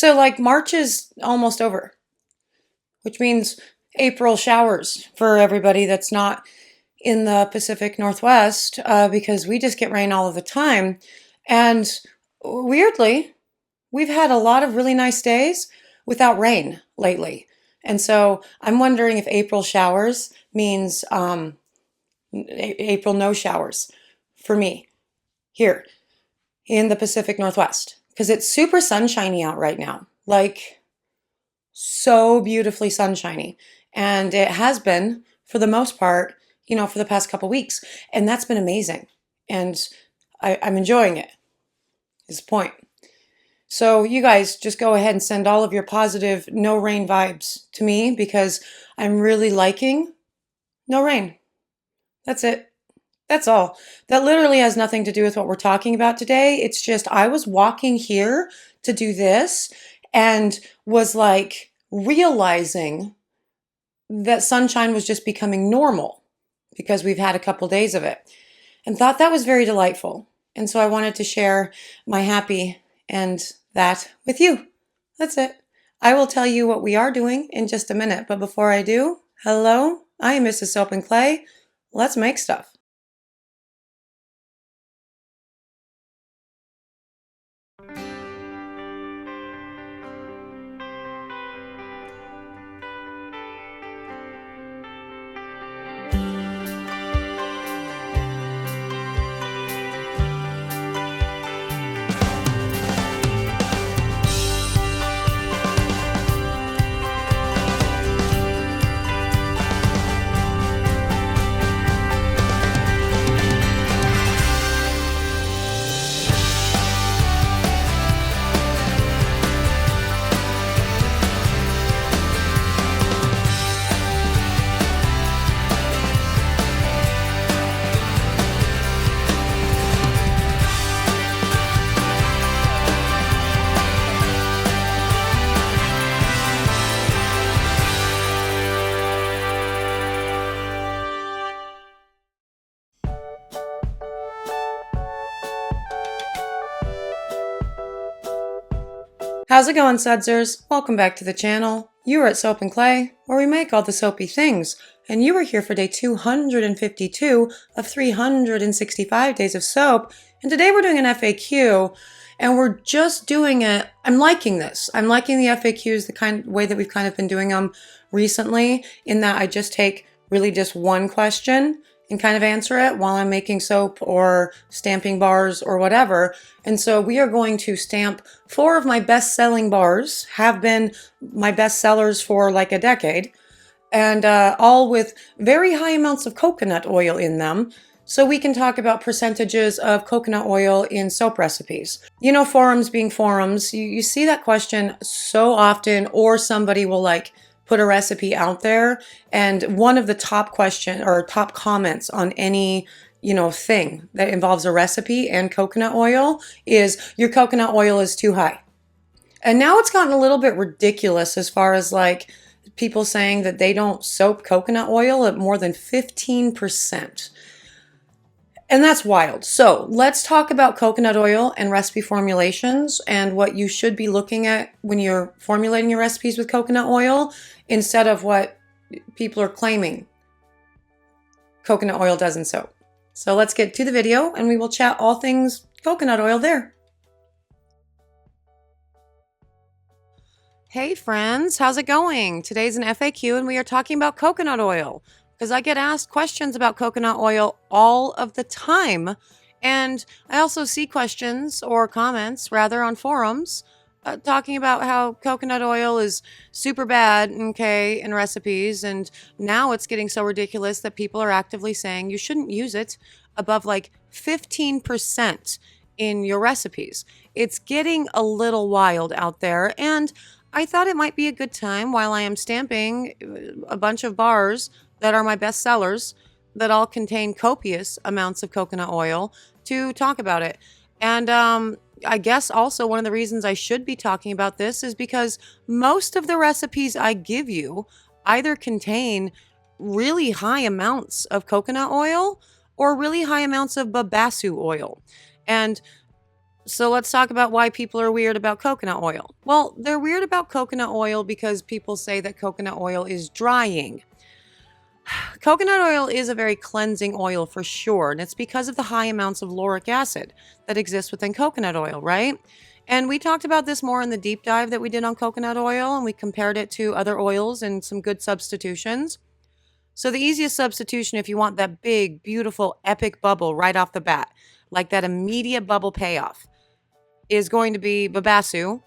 So like March is almost over, which means April showers for everybody that's not in the Pacific Northwest, because we just get rain all of the time. And weirdly, we've had a lot of really nice days without rain lately. And so I'm wondering if April showers means April no showers for me here in the Pacific Northwest, because it's super sunshiny out right now. Like, so beautifully sunshiny. And it has been for the most part, for the past couple weeks. And that's been amazing. And I'm enjoying it, is the point. So you guys just go ahead and send all of your positive no rain vibes to me, because I'm really liking no rain. That's it. That's all. That literally has nothing to do with what we're talking about today. It's just I was walking here to do this and was like realizing that sunshine was just becoming normal because we've had a couple days of it, and thought that was very delightful. And so I wanted to share my happy and that with you. That's it. I will tell you what we are doing in just a minute, but before I do, hello, I am Mrs. Soap and Clay. Let's make stuff. How's it going, Sudsers? Welcome back to the channel. You are at Soap and Clay, where we make all the soapy things, and you are here for day 252 of 365 days of soap, and today we're doing an FAQ, and we're just doing it. I'm liking this. I'm liking the FAQs, the kind way that we've kind of been doing them recently, in that I just take really just one question and kind of answer it while I'm making soap or stamping bars or whatever. And so we are going to stamp 4 of my best-selling bars, have been my best sellers for like a decade, and all with very high amounts of coconut oil in them, so we can talk about percentages of coconut oil in soap recipes. You know, forums being forums, you see that question so often, or somebody will like put a recipe out there, and one of the top question or top comments on any thing that involves a recipe and coconut oil is, your coconut oil is too high. And now it's gotten a little bit ridiculous as far as like people saying that they don't soap coconut oil at more than 15%. And that's wild. So let's talk about coconut oil and recipe formulations and what you should be looking at when you're formulating your recipes with coconut oil, instead of what people are claiming coconut oil does in soap. So let's get to the video and we will chat all things coconut oil there. Hey friends, how's it going? Today's an FAQ and we are talking about coconut oil, because I get asked questions about coconut oil all of the time. And I also see questions, or comments rather, on forums talking about how coconut oil is super bad, okay, in recipes. And now it's getting so ridiculous that people are actively saying you shouldn't use it above like 15% in your recipes. It's getting a little wild out there, and I thought it might be a good time, while I am stamping a bunch of bars that are my best sellers that all contain copious amounts of coconut oil, to talk about it. And I guess also one of the reasons I should be talking about this is because most of the recipes I give you either contain really high amounts of coconut oil or really high amounts of babassu oil. And So let's talk about why people are weird about coconut oil. Well, they're weird about coconut oil because people say that coconut oil is drying. Coconut oil is a very cleansing oil for sure, and it's because of the high amounts of lauric acid that exists within coconut oil, right? And we talked about this more in the deep dive that we did on coconut oil, and we compared it to other oils and some good substitutions. So, the easiest substitution, if you want that big, beautiful, epic bubble right off the bat, like that immediate bubble payoff, is going to be babasu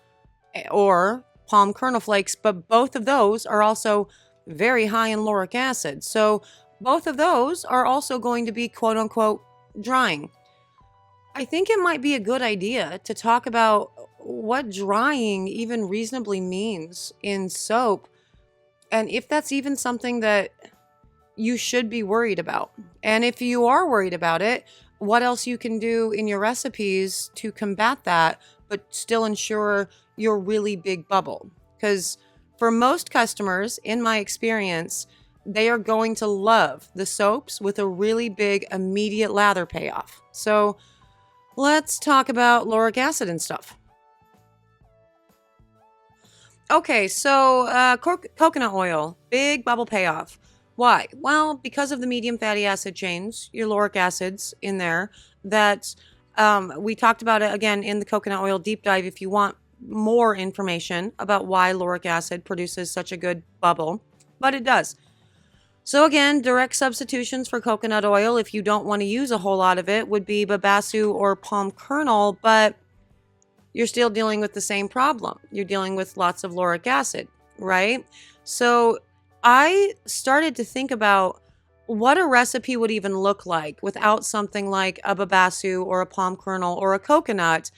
or palm kernel flakes, but both of those are also very high in lauric acid. So both of those are also going to be quote unquote drying. I think it might be a good idea to talk about what drying even reasonably means in soap and if that's even something that you should be worried about. And if you are worried about it, what else you can do in your recipes to combat that, but still ensure your really big bubble. Because for most customers, in my experience, they are going to love the soaps with a really big immediate lather payoff. So let's talk about lauric acid and stuff. Okay, so coconut oil, big bubble payoff. Why? Well, because of the medium fatty acid chains, your lauric acids in there, that we talked about it again in the coconut oil deep dive if you want more information about why lauric acid produces such a good bubble, but it does. So again, direct substitutions for coconut oil, if you don't want to use a whole lot of it, would be babasu or palm kernel, but you're still dealing with the same problem. You're dealing with lots of lauric acid, right? So I started to think about what a recipe would even look like without something like a babasu or a palm kernel or a coconut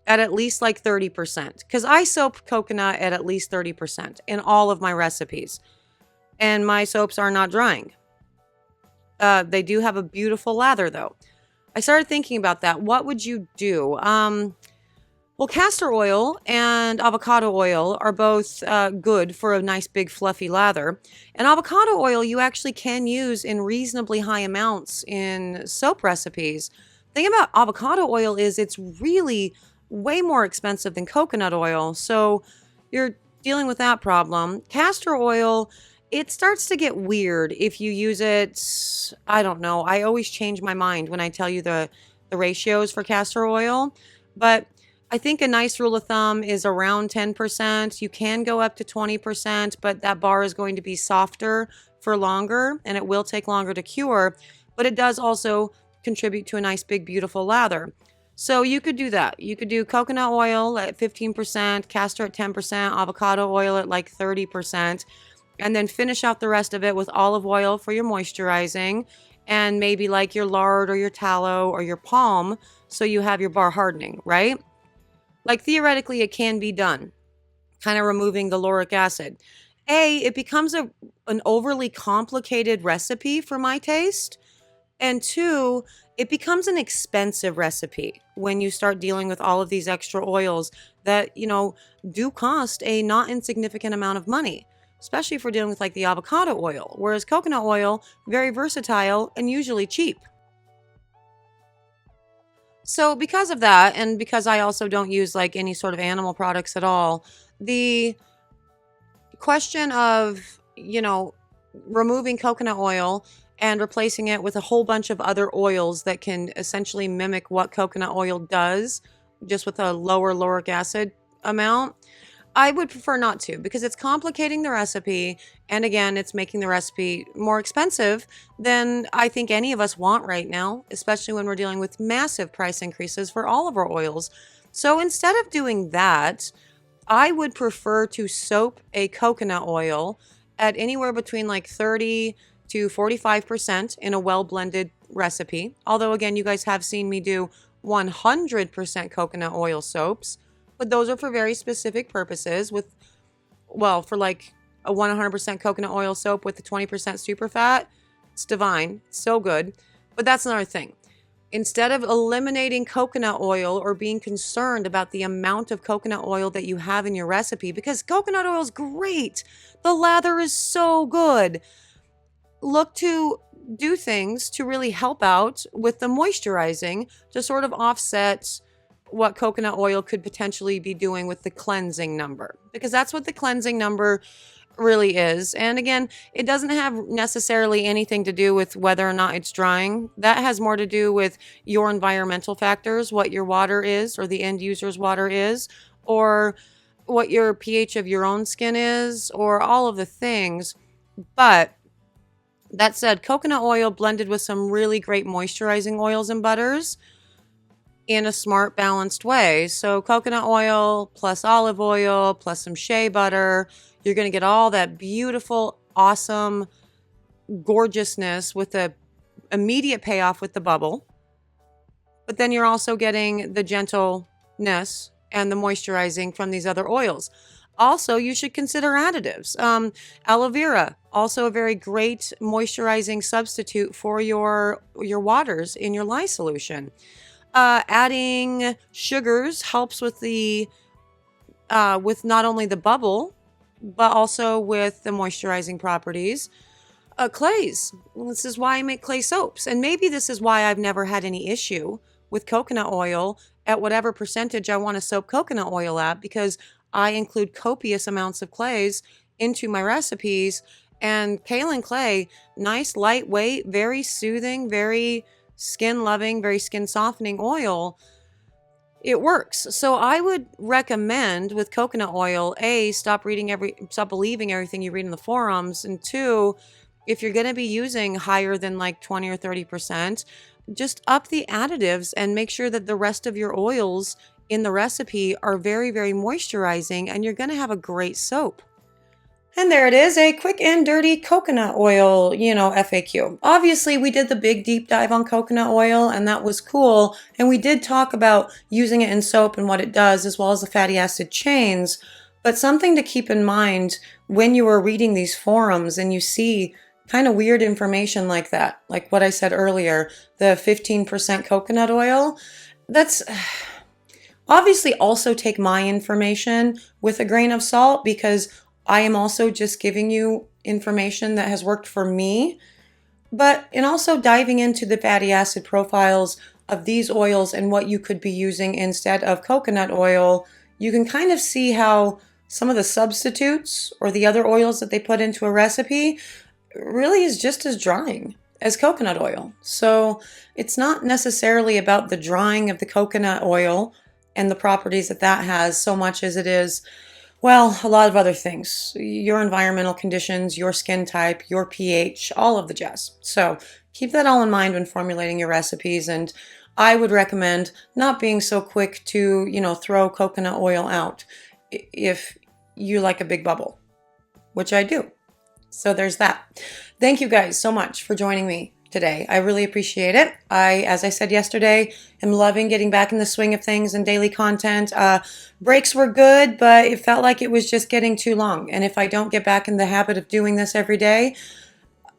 at least like 30%. Because I soap coconut at least 30% in all of my recipes. And my soaps are not drying. They do have a beautiful lather though. I started thinking about that. What would you do? Well, castor oil and avocado oil are both good for a nice big fluffy lather. And avocado oil you actually can use in reasonably high amounts in soap recipes. The thing about avocado oil is it's really way more expensive than coconut oil. So you're dealing with that problem. Castor oil, it starts to get weird if you use it. I don't know. I always change my mind when I tell you the ratios for castor oil. But I think a nice rule of thumb is around 10%. You can go up to 20%, but that bar is going to be softer for longer and it will take longer to cure, but it does also contribute to a nice big beautiful lather. So you could do that. You could do coconut oil at 15%, castor at 10%, avocado oil at like 30%, and then finish out the rest of it with olive oil for your moisturizing and maybe like your lard or your tallow or your palm so you have your bar hardening, right? Like theoretically, it can be done, kind of removing the lauric acid. It becomes an overly complicated recipe for my taste. And two, it becomes an expensive recipe when you start dealing with all of these extra oils that, do cost a not insignificant amount of money, especially if we're dealing with like the avocado oil, whereas coconut oil, very versatile and usually cheap. So because of that, and because I also don't use like any sort of animal products at all, the question of, removing coconut oil and replacing it with a whole bunch of other oils that can essentially mimic what coconut oil does, just with a lower lauric acid amount, I would prefer not to because it's complicating the recipe. And again, it's making the recipe more expensive than I think any of us want right now, especially when we're dealing with massive price increases for all of our oils. So instead of doing that, I would prefer to soap a coconut oil at anywhere between like 30 to 45% in a well-blended recipe. Although again, you guys have seen me do 100% coconut oil soaps, but those are for very specific purposes for like a 100% coconut oil soap with the 20% super fat. It's divine. It's so good. But that's another thing. Instead of eliminating coconut oil or being concerned about the amount of coconut oil that you have in your recipe, because coconut oil is great. The lather is so good. Look to do things to really help out with the moisturizing to sort of offset what coconut oil could potentially be doing with the cleansing number, because that's what the cleansing number really is. And again, it doesn't have necessarily anything to do with whether or not it's drying. That has more to do with your environmental factors, what your water is, or the end user's water is, or what your pH of your own skin is, or all of the things. But that said, coconut oil blended with some really great moisturizing oils and butters in a smart, balanced way. So coconut oil plus olive oil plus some shea butter, you're going to get all that beautiful, awesome gorgeousness with the immediate payoff with the bubble. But then you're also getting the gentleness and the moisturizing from these other oils. Also, you should consider additives. Aloe vera, also a very great moisturizing substitute for your waters in your lye solution. Adding sugars helps with the with not only the bubble, but also with the moisturizing properties. Clays. This is why I make clay soaps. And maybe this is why I've never had any issue with coconut oil at whatever percentage I want to soak coconut oil at, because I include copious amounts of clays into my recipes. And kaolin clay, nice, lightweight, very soothing, very skin loving, very skin softening oil. It works. So I would recommend with coconut oil, A, stop believing everything you read in the forums. And 2, if you're going to be using higher than like 20 or 30%, just up the additives and make sure that the rest of your oils in the recipe are very, very moisturizing, and you're going to have a great soap. And there it is, a quick and dirty coconut oil, FAQ. Obviously, we did the big deep dive on coconut oil, and that was cool. And we did talk about using it in soap and what it does, as well as the fatty acid chains. But something to keep in mind when you are reading these forums and you see kind of weird information like that, like what I said earlier, the 15% coconut oil, that's... Obviously, also take my information with a grain of salt, because I am also just giving you information that has worked for me. But in also diving into the fatty acid profiles of these oils and what you could be using instead of coconut oil, you can kind of see how some of the substitutes or the other oils that they put into a recipe really is just as drying as coconut oil. So it's not necessarily about the drying of the coconut oil and the properties that that has so much as it is, well, a lot of other things. Your environmental conditions, your skin type, your pH, all of the jazz. So keep that all in mind when formulating your recipes. And I would recommend not being so quick to, throw coconut oil out if you like a big bubble, which I do. So there's that. Thank you guys so much for joining me today. I really appreciate it. As I said yesterday, am loving getting back in the swing of things and daily content. Breaks were good, but it felt like it was just getting too long. And if I don't get back in the habit of doing this every day,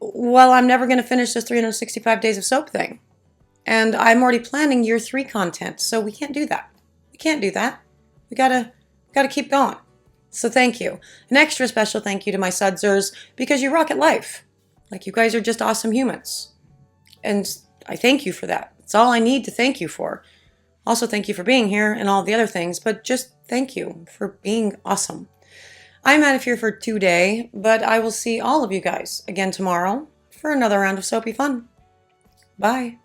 well, I'm never going to finish this 365 days of soap thing. And I'm already planning year 3 content, so we can't do that. We can't do that. We gotta keep going. So thank you. An extra special thank you to my sudsers, because you rock at life. Like, you guys are just awesome humans. And I thank you for that. It's all I need to thank you for. Also, thank you for being here and all the other things, but just thank you for being awesome. I'm out of here for today, but I will see all of you guys again tomorrow for another round of soapy fun. Bye.